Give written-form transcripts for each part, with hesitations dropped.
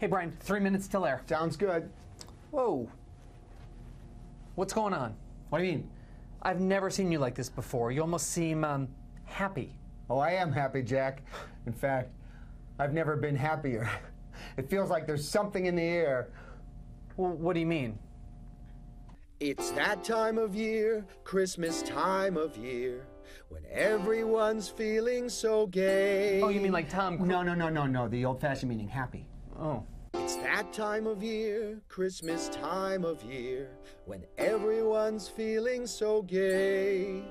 Hey, Brian, 3 minutes till air. Sounds good. Whoa. What's going on? What do you mean? I've never seen you like this before. You almost seem, happy. Oh, I am happy, Jack. In fact, I've never been happier. It feels like there's something in the air. Well, what do you mean? It's that time of year, Christmas time of year, when everyone's feeling so gay. Oh, you mean like Tom Cruise? No, the old-fashioned meaning happy. Oh. It's that time of year, Christmas time of year, when everyone's feeling so gay.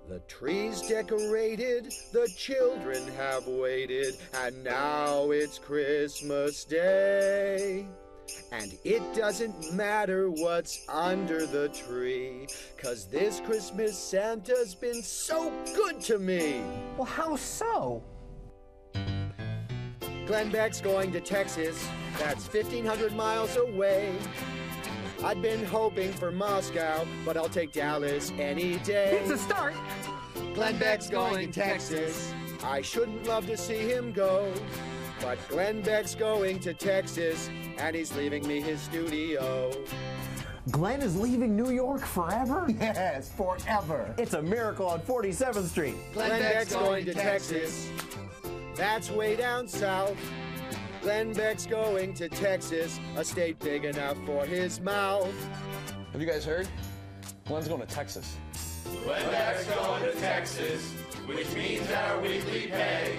The tree's decorated, the children have waited, and now it's Christmas Day. And it doesn't matter what's under the tree, 'cause this Christmas Santa's been so good to me. Well, how so? Glenn Beck's going to Texas, that's 1,500 miles away. I'd been hoping for Moscow, but I'll take Dallas any day. It's a start. Glenn Beck's going to Texas. I shouldn't love to see him go, but Glenn Beck's going to Texas, and he's leaving me his studio. Glenn is leaving New York forever? Yes, forever. It's a miracle on 47th Street. Glenn Beck's going to Texas. That's way down south. Glenn Beck's going to Texas, a state big enough for his mouth. Have you guys heard? Glenn's going to Texas. Glenn Beck's going to Texas, which means our weekly pay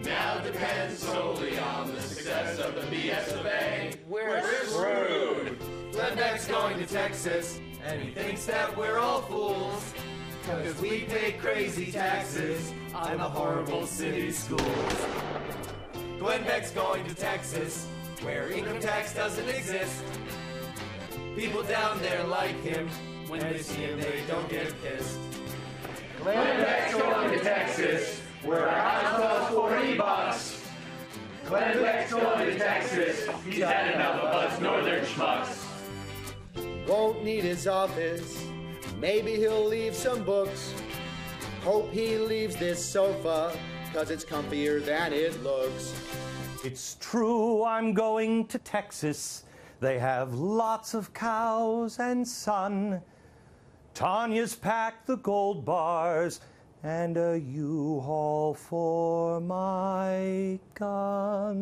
now depends solely on the success of the BSofA. We're screwed. Glenn Beck's going to Texas, and he thinks that we're all fools, 'cause we pay crazy taxes on the horrible city schools. Glenn Beck's going to Texas, where income tax doesn't exist. People down there like him. When they see him, they don't get pissed. Glenn Beck's going to Texas, where a house costs $40. Glenn Beck's going to Texas. He's had enough of us northern schmucks. Won't need his office. Maybe he'll leave some books. Hope he leaves this sofa, 'cause it's comfier than it looks. It's true, I'm going to Texas. They have lots of cows and sun. Tanya's packed the gold bars and a U-Haul for my guns.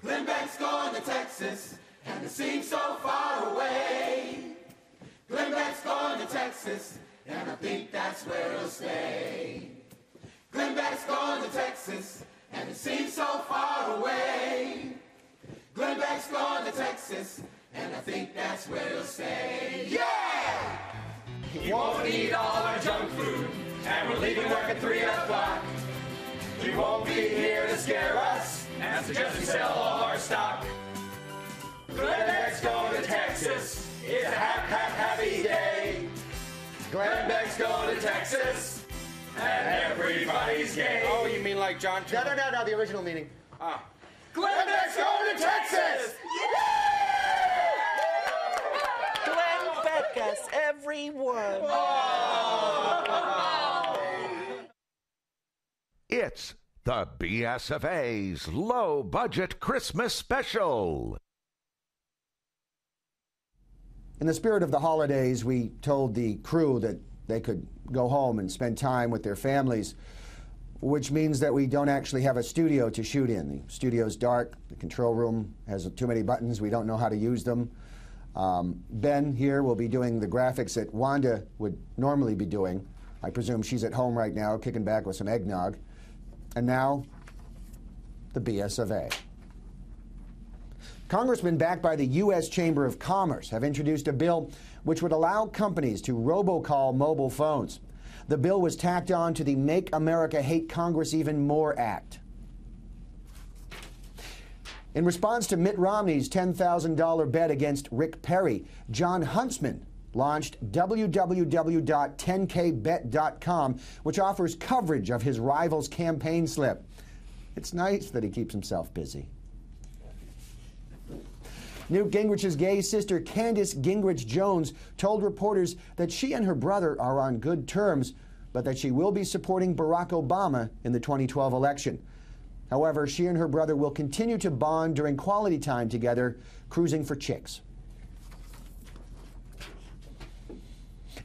Glenn Beck's going to Texas, and it seems so far away. Glenn Beck's going to Texas, and I think that's where he'll stay. Glenn Beck's going to Texas, and it seems so far away. Glenn Beck's going to Texas, and I think that's where he'll stay. Yeah! He won't eat all our junk food, and we're leaving work at 3 o'clock. He won't be here to scare us, and suggest we sell all our stock. Glenn Beck's going to Texas, it's a happy day. Glenn Beck's going to Texas, and everybody's gay. Oh, you mean like John? No, the original meaning. Glenn Beck's going to Texas! Glenn Beck us, everyone. It's the BSofA's Low Budget Christmas Special. In the spirit of the holidays, we told the crew that they could go home and spend time with their families, which means that we don't actually have a studio to shoot in. The studio's dark, the control room has too many buttons, we don't know how to use them. Ben here will be doing the graphics that Wanda would normally be doing. I presume she's at home right now, kicking back with some eggnog. And now, the BSofA. Congressmen backed by the U.S. Chamber of Commerce have introduced a bill which would allow companies to robocall mobile phones. The bill was tacked on to the Make America Hate Congress Even More Act. In response to Mitt Romney's $10,000 bet against Rick Perry, John Huntsman launched www.10kbet.com, which offers coverage of his rival's campaign slip. It's nice that he keeps himself busy. Newt Gingrich's gay sister, Candace Gingrich Jones, told reporters that she and her brother are on good terms, but that she will be supporting Barack Obama in the 2012 election. However, she and her brother will continue to bond during quality time together, cruising for chicks.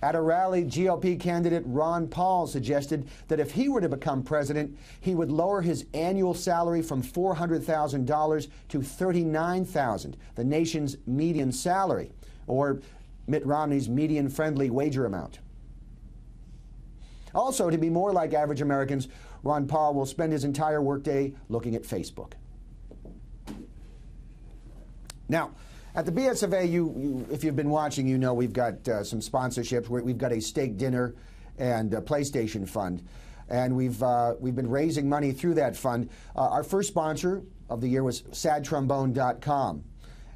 At a rally, GOP candidate Ron Paul suggested that if he were to become president, he would lower his annual salary from $400,000 to $39,000, the nation's median salary, or Mitt Romney's median-friendly wager amount. Also, to be more like average Americans, Ron Paul will spend his entire workday looking at Facebook. Now, at the BSofA, if you've been watching, you know we've got some sponsorships. We've got a steak dinner and a PlayStation fund, and we've been raising money through that fund. Our first sponsor of the year was SadTrombone.com.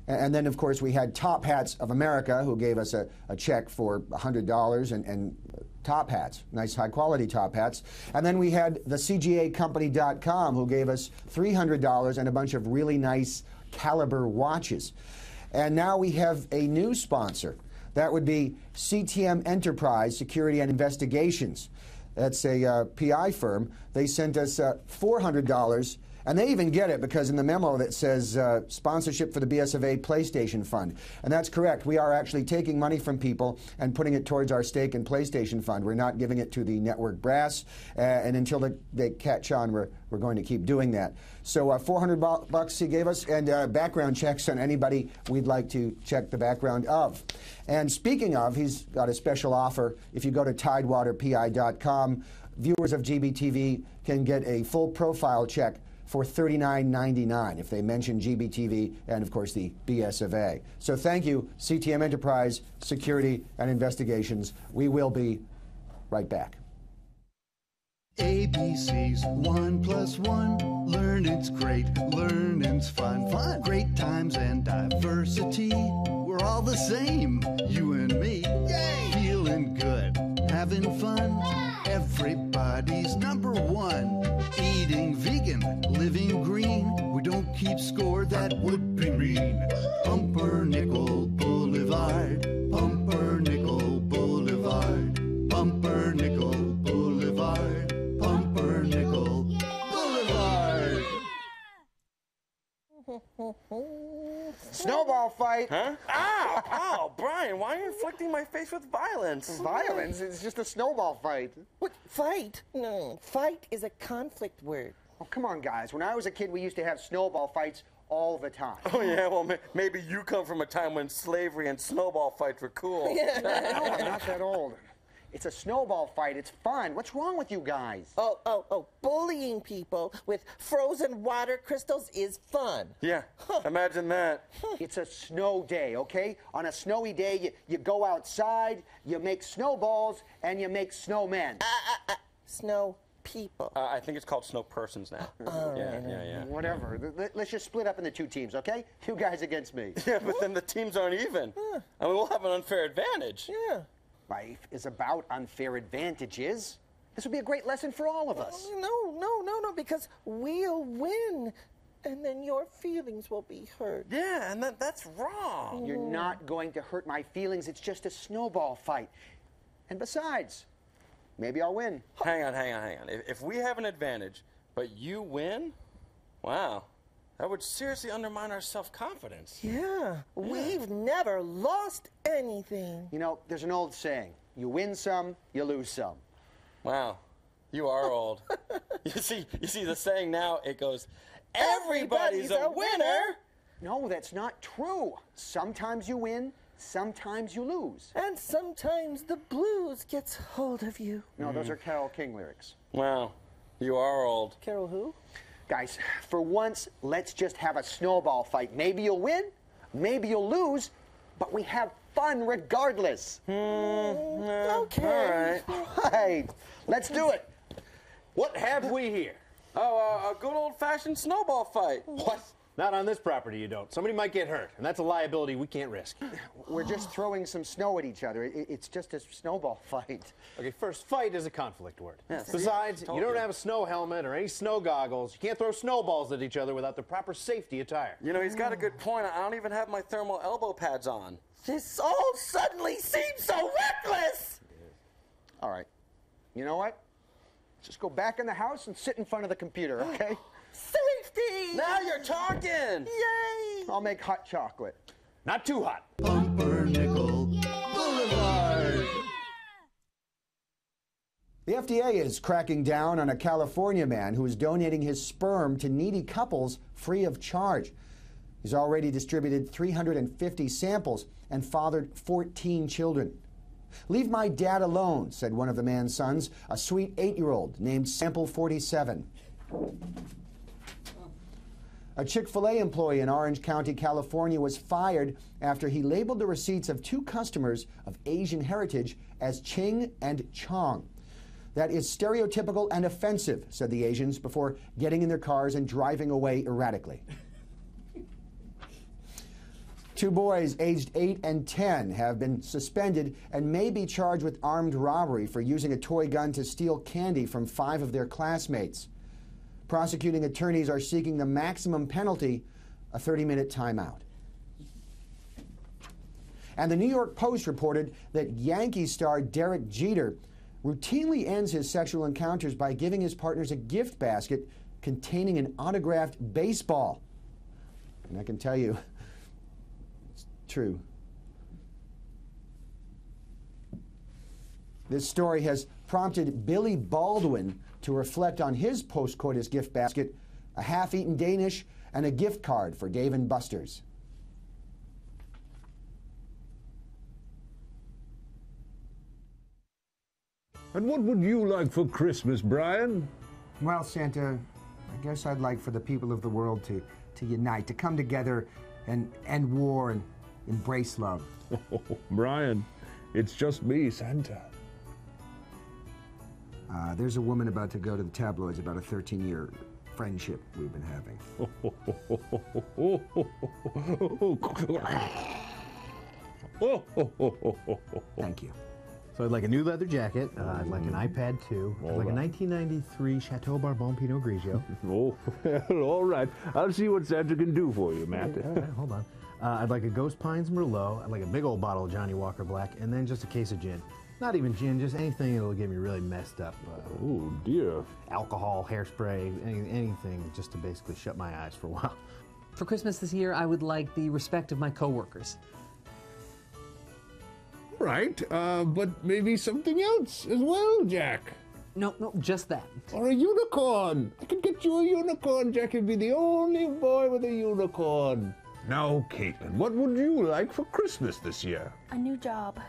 And then, of course, we had Top Hats of America, who gave us a check for $100 and top hats, nice high-quality top hats. And then we had the CGACompany.com, who gave us $300 and a bunch of really nice caliber watches. And now we have a new sponsor. That would be CTM Enterprise Security and Investigations. That's a PI firm. They sent us $400, and they even get it because in the memo that says sponsorship for the BSofA PlayStation Fund. And that's correct. We are actually taking money from people and putting it towards our steak and PlayStation Fund. We're not giving it to the network brass, and until they catch on, we're going to keep doing that. So $400 he gave us, and background checks on anybody we'd like to check the background of. And speaking of, he's got a special offer. If you go to TidewaterPI.com, viewers of GBTV can get a full profile check for $39.99 if they mention GBTV and, of course, the BSofA. So thank you, CTM Enterprise Security and Investigations. We will be right back. ABC's 1 + 1. Learning's great, learning's fun. Fun. Great times and diversity. We're all the same, you and me. Yay! Feeling good, having fun. Everybody's #1. Eating vegan, living green. We don't keep score, that would be mean. Pumpernickel Boulevard. Pumpernickel Boulevard. Pumpernickel Boulevard. Pumpernickel Boulevard. Snowball fight. Huh? Ow! Ow! Brian, why are you inflicting my face with violence? Violence? It's just a snowball fight. What, fight? No, fight is a conflict word. Oh, come on, guys. When I was a kid, we used to have snowball fights all the time. Oh, yeah, well, maybe you come from a time when slavery and snowball fights were cool. No, I'm not that old. It's a snowball fight. It's fun. What's wrong with you guys? Oh, bullying people with frozen water crystals is fun. Yeah, imagine that. It's a snow day, okay? On a snowy day, you go outside, you make snowballs, and you make snowmen. Snow people. I think it's called snow persons now. Yeah. Whatever. Let's just split up into 2 teams, okay? You guys against me. Yeah, but then the teams aren't even. I mean, we'll have an unfair advantage. Yeah. Life is about unfair advantages. This would be a great lesson for all of us. No, because we'll win. And then your feelings will be hurt. Yeah, and that's wrong. You're not going to hurt my feelings. It's just a snowball fight. And besides, maybe I'll win. Hang on. If we have an advantage, but you win, wow, that would seriously undermine our self-confidence. Yeah, we've never lost anything. You know, there's an old saying, you win some, you lose some. Wow, you are old. You see the saying now, it goes, everybody's a winner. No, that's not true. Sometimes you win, sometimes you lose. And sometimes the blues gets hold of you. No, those are Carole King lyrics. Wow, you are old. Carol who? Guys, for once, let's just have a snowball fight. Maybe you'll win, maybe you'll lose, but we have fun regardless. Okay. All right, let's do it. What have we here? Oh, a good old-fashioned snowball fight. What? Not on this property, you don't. Somebody might get hurt, and that's a liability we can't risk. We're just throwing some snow at each other. It's just a snowball fight. Okay, first, fight is a conflict word. Yes. Besides, you don't have a snow helmet or any snow goggles. You can't throw snowballs at each other without the proper safety attire. You know, he's got a good point. I don't even have my thermal elbow pads on. This all suddenly seems so reckless. All right. You know what? Just go back in the house and sit in front of the computer, okay? Sit Now you're talking! Yay! I'll make hot chocolate. Not too hot. Pumpernickel Boulevard. The FDA is cracking down on a California man who is donating his sperm to needy couples free of charge. He's already distributed 350 samples and fathered 14 children. "Leave my dad alone," said one of the man's sons, a sweet 8-year-old named Sample 47. A Chick-fil-A employee in Orange County, California was fired after he labeled the receipts of 2 customers of Asian heritage as Ching and Chong. "That is stereotypical and offensive," said the Asians before getting in their cars and driving away erratically. 2 boys aged 8 and 10 have been suspended and may be charged with armed robbery for using a toy gun to steal candy from 5 of their classmates. Prosecuting attorneys are seeking the maximum penalty, a 30-minute timeout. And the New York Post reported that Yankee star Derek Jeter routinely ends his sexual encounters by giving his partners a gift basket containing an autographed baseball. And I can tell you, it's true. This story has prompted Billy Baldwin to reflect on his post-coitus gift basket, a half-eaten Danish, and a gift card for Dave & Buster's. And what would you like for Christmas, Brian? Well, Santa, I guess I'd like for the people of the world to unite, to come together and end war and embrace love. Oh, Brian, it's just me, Santa. There's a woman about to go to the tabloids about a 13-year friendship we've been having. Thank you. So I'd like a new leather jacket. I'd like an iPad 2. I'd like a 1993 Chateau Barbon Pinot Grigio. Oh, well, all right. I'll see what Santa can do for you, Matt. All right, hold on. I'd like a Ghost Pines Merlot. I'd like a big old bottle of Johnny Walker Black, and then just a case of gin. Not even gin, just anything that'll get me really messed up. Oh, dear. Alcohol, hairspray, anything just to basically shut my eyes for a while. For Christmas this year, I would like the respect of my coworkers. Right, but maybe something else as well, Jack. No, just that. Or a unicorn. I could get you a unicorn. Jack would be the only boy with a unicorn. Now, Caitlin, what would you like for Christmas this year? A new job.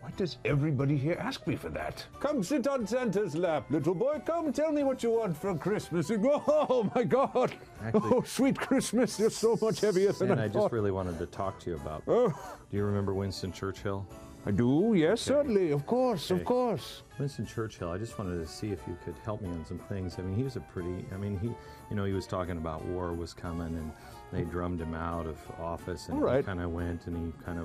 Why does everybody here ask me for that? Come sit on Santa's lap, little boy. Come tell me what you want for Christmas. And go, oh, my God. Actually, oh, sweet Christmas. You're so much heavier than Santa, I I thought. just really wanted to talk to you about. Oh. Do you remember Winston Churchill? I do, yes, Okay. certainly. Of course, Okay. of course. Winston Churchill, I just wanted to see if you could help me on some things. I mean, he was he was talking about war was coming and they drummed him out of office and All right. he kind of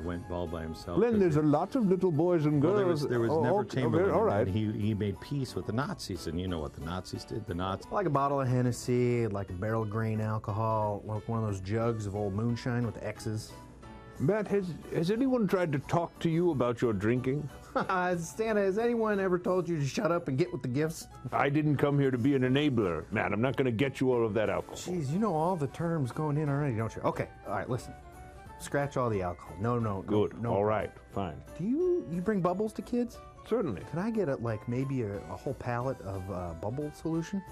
went all by himself. Glenn, there's a lot of little boys and Well, girls. there was Oh, never okay, Chamberlain. all right. And he made peace with the Nazis, and you know what the Nazis did. The Nazis. I'd like a bottle of Hennessy, I'd like a barrel of grain alcohol, like one of those jugs of old moonshine with the X's. Matt, has anyone tried to talk to you about your drinking? Santa, has anyone ever told you to shut up and get with the gifts? I didn't come here to be an enabler, Matt. I'm not going to get you all of that alcohol. Jeez, you know all the terms going in already, don't you? Okay, all right, listen. Scratch all the alcohol. No. Good. No. All right. Fine. Do you bring bubbles to kids? Certainly. Can I get maybe a whole pallet of bubble solution?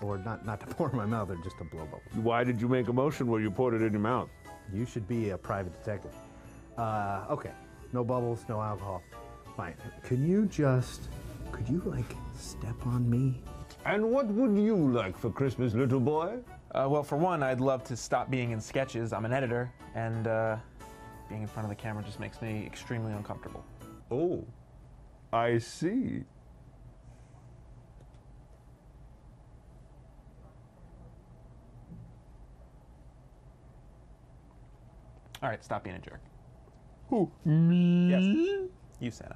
Or not to pour in my mouth, or just to blow bubbles? Why did you make a motion where you poured it in your mouth? You should be a private detective. Okay. No bubbles, no alcohol. Fine. Could you step on me? And what would you like for Christmas, little boy? Well, for one, I'd love to stop being in sketches. I'm an editor, and being in front of the camera just makes me extremely uncomfortable. Oh, I see. All right, stop being a jerk. Who, me? Yes, you, Santa.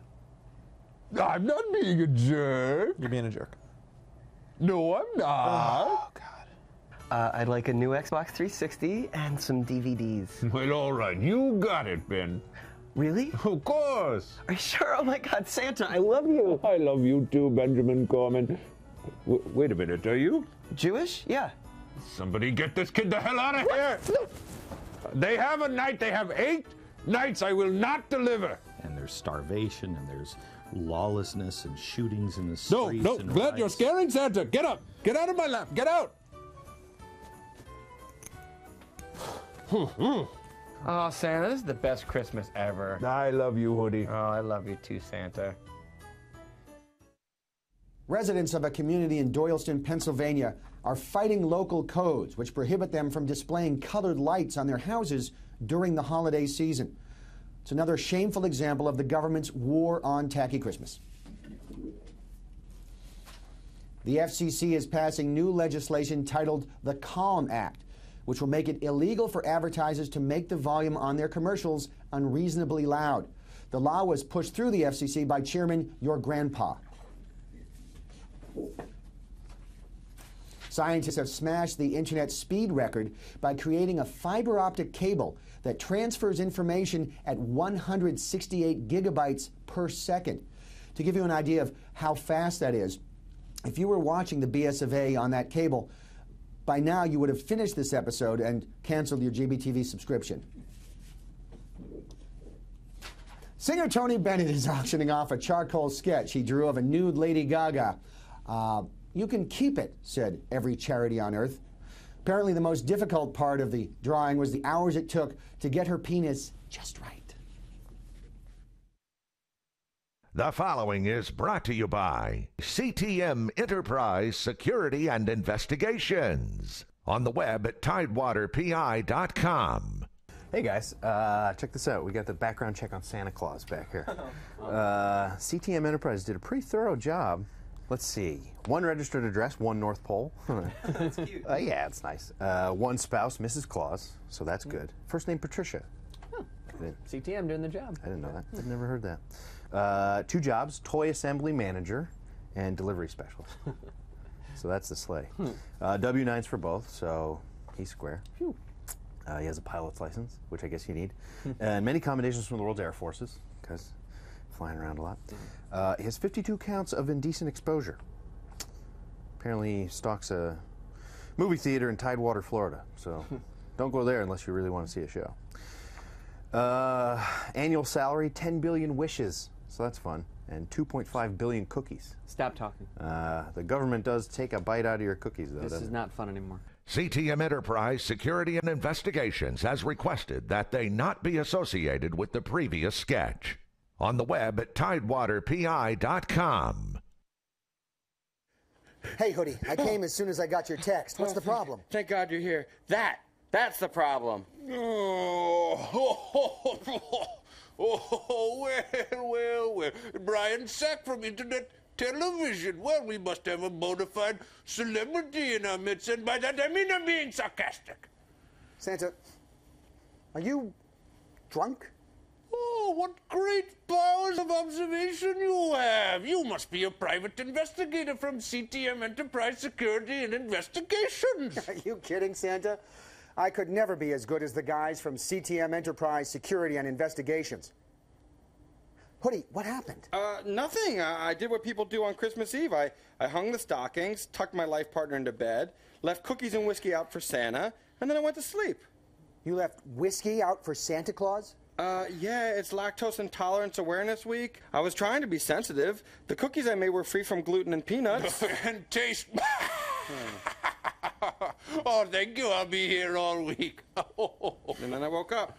I'm not being a jerk. You're being a jerk. No, I'm not. Oh, God. I'd like a new Xbox 360 and some DVDs. Well, all right, you got it, Ben. Really? Of course. Are you sure? Oh my God, Santa, I love you. I love you too, Benjamin Corman. Wait a minute, are you? Jewish? Yeah. Somebody get this kid the hell out of here! They have a night, they have 8 nights I will not deliver. And there's starvation, and there's lawlessness and shootings in the No, streets. no, and Glad, you're riots. scaring Santa. Get up. Get out of my lap. Get out. Oh, Santa, this is the best Christmas ever. I love you, Hoodie. Oh, I love you too, Santa. Residents of a community in Doylestown, Pennsylvania are fighting local codes which prohibit them from displaying colored lights on their houses during the holiday season. It's another shameful example of the government's war on tacky Christmas. The FCC is passing new legislation titled the Calm Act, which will make it illegal for advertisers to make the volume on their commercials unreasonably loud. The law was pushed through the FCC by Chairman Your Grandpa. Scientists have smashed the internet speed record by creating a fiber optic cable that transfers information at 168 gigabytes per second. To give you an idea of how fast that is, if you were watching the BSofA on that cable, by now you would have finished this episode and canceled your GBTV subscription. Singer Tony Bennett is auctioning off a charcoal sketch he drew of a nude Lady Gaga. You can keep it, said every charity on earth. Apparently the most difficult part of the drawing was the hours it took to get her penis just right. The following is brought to you by CTM Enterprise Security and Investigations. On the web at tidewaterpi.com. Hey guys, check this out. We got the background check on Santa Claus back here. CTM Enterprise did a pretty thorough job. Let's see. 1 registered address, 1 North Pole. That's cute. Yeah, it's nice. 1 spouse, Mrs. Claus, so that's good. First name Patricia. Oh, CTM doing the job. I didn't know that. I've never heard that. 2 jobs, toy assembly manager and delivery specialist. So that's the sleigh. W-9s for both, so he's square. He has a pilot's license, which I guess you need. And many commendations from the world's air forces, because flying around a lot. He has 52 counts of indecent exposure. Apparently he stalks a movie theater in Tidewater, Florida. So don't go there unless you really want to see a show. Annual salary, 10 billion wishes. So that's fun. And 2.5 billion cookies. Stop talking. The government does take a bite out of your cookies, though, This doesn't is it? not fun anymore. CTM Enterprise Security and Investigations has requested that they not be associated with the previous sketch. On the web at tidewaterpi.com. Hey, Hoodie, I came as soon as I got your text. What's the problem? Thank God you're here. That's the problem. Well. Brian Sack from Internet Television. Well, we must have a bona fide celebrity in our midst, and by that I mean I'm being sarcastic. Santa, are you drunk? Oh, what great powers of observation you have. You must be a private investigator from CTM Enterprise Security and Investigations. Are you kidding, Santa? I could never be as good as the guys from CTM Enterprise Security and Investigations. Hoodie, what happened? Nothing. I did what people do on Christmas Eve. I hung the stockings, tucked my life partner into bed, left cookies and whiskey out for Santa, and then I went to sleep. You left whiskey out for Santa Claus? Yeah, it's Lactose Intolerance Awareness Week. I was trying to be sensitive. The cookies I made were free from gluten and peanuts. And taste... Oh, thank you. I'll be here all week. And then I woke up.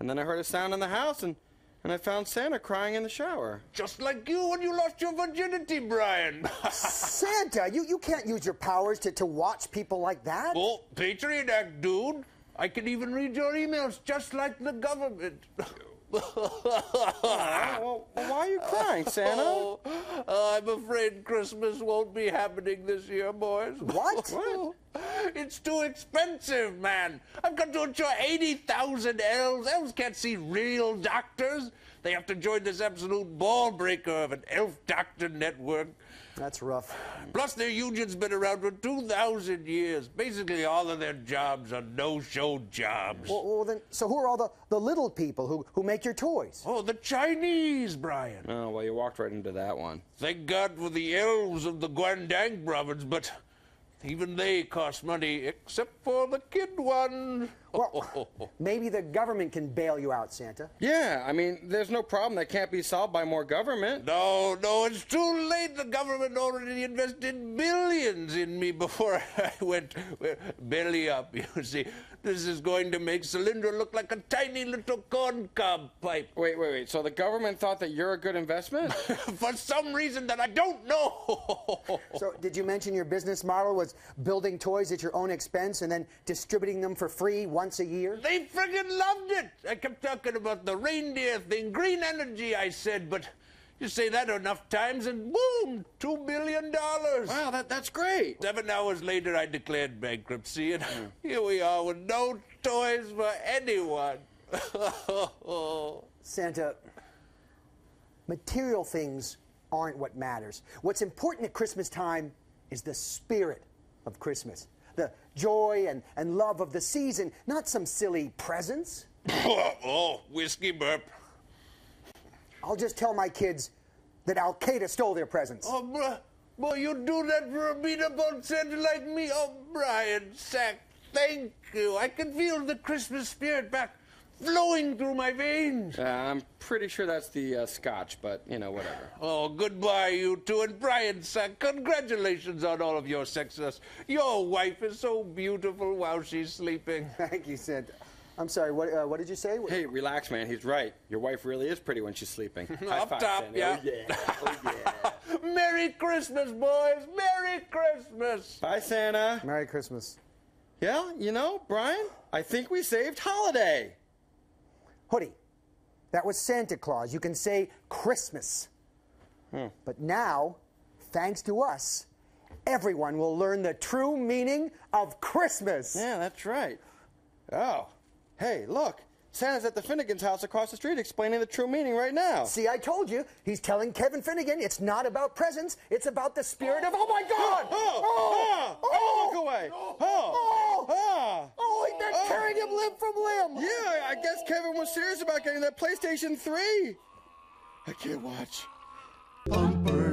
And then I heard a sound in the house, and I found Santa crying in the shower. Just like you when you lost your virginity, Brian. Santa, you can't use your powers to watch people like that. Oh, Patriot Act, dude. I can even read your emails just like the government. Well, why are you crying, Santa? I'm afraid Christmas won't be happening this year, boys. What? It's too expensive, man. I've got to insure 80,000 elves. Elves can't see real doctors. They have to join this absolute ball breaker of an elf doctor network. That's rough. Plus, their union's been around for 2,000 years. Basically, all of their jobs are no-show jobs. Well, then, so who are all the little people who make your toys? Oh, the Chinese, Brian. Oh, well, you walked right into that one. Thank God for the elves of the Guangdong province, but Even they cost money, except for the kid one. Well, maybe the government can bail you out, Santa. Yeah, I mean, there's no problem that can't be solved by more government. No, it's too late. The government already invested billions in me before I went belly up, you see. This is going to make Cylindra look like a tiny little corncob pipe. Wait. So the government thought that you're a good investment? For some reason that I don't know. So did you mention your business model was building toys at your own expense and then distributing them for free once a year? They friggin' loved it. I kept talking about the reindeer thing, green energy, I said, but you say that enough times and boom, $2 billion. Wow, that's great. 7 hours later, I declared bankruptcy, and here we are with no toys for anyone. Santa, material things aren't what matters. What's important at Christmas time is the spirit of Christmas. The joy and love of the season, not some silly presents. Oh, whiskey burp. I'll just tell my kids that Al-Qaeda stole their presents. Oh, boy, you do that for a beat-up-old Santa like me? Oh, Brian Sack, thank you. I can feel the Christmas spirit back flowing through my veins. I'm pretty sure that's the scotch, but, you know, whatever. Oh, goodbye, you two. And Brian Sack, congratulations on all of your success. Your wife is so beautiful while she's sleeping. Thank you, Santa. I'm sorry, what did you say? Hey, relax, man. He's right. Your wife really is pretty when she's sleeping. High Up five, top, Santa. yeah. Oh, yeah. Oh, yeah. Merry Christmas, boys. Merry Christmas. Bye, Santa. Merry Christmas. Yeah, you know, Brian, I think we saved holiday. Hoodie, that was Santa Claus. You can say Christmas. But now, thanks to us, everyone will learn the true meaning of Christmas. Yeah, that's right. Oh. Hey, look. Santa's at the Finnegan's house across the street explaining the true meaning right now. See, I told you. He's telling Kevin Finnegan it's not about presents. It's about the spirit of... Oh, my God! Look away! They're tearing him limb from limb! Yeah, I guess Kevin was serious about getting that PlayStation 3. I can't watch. Bumper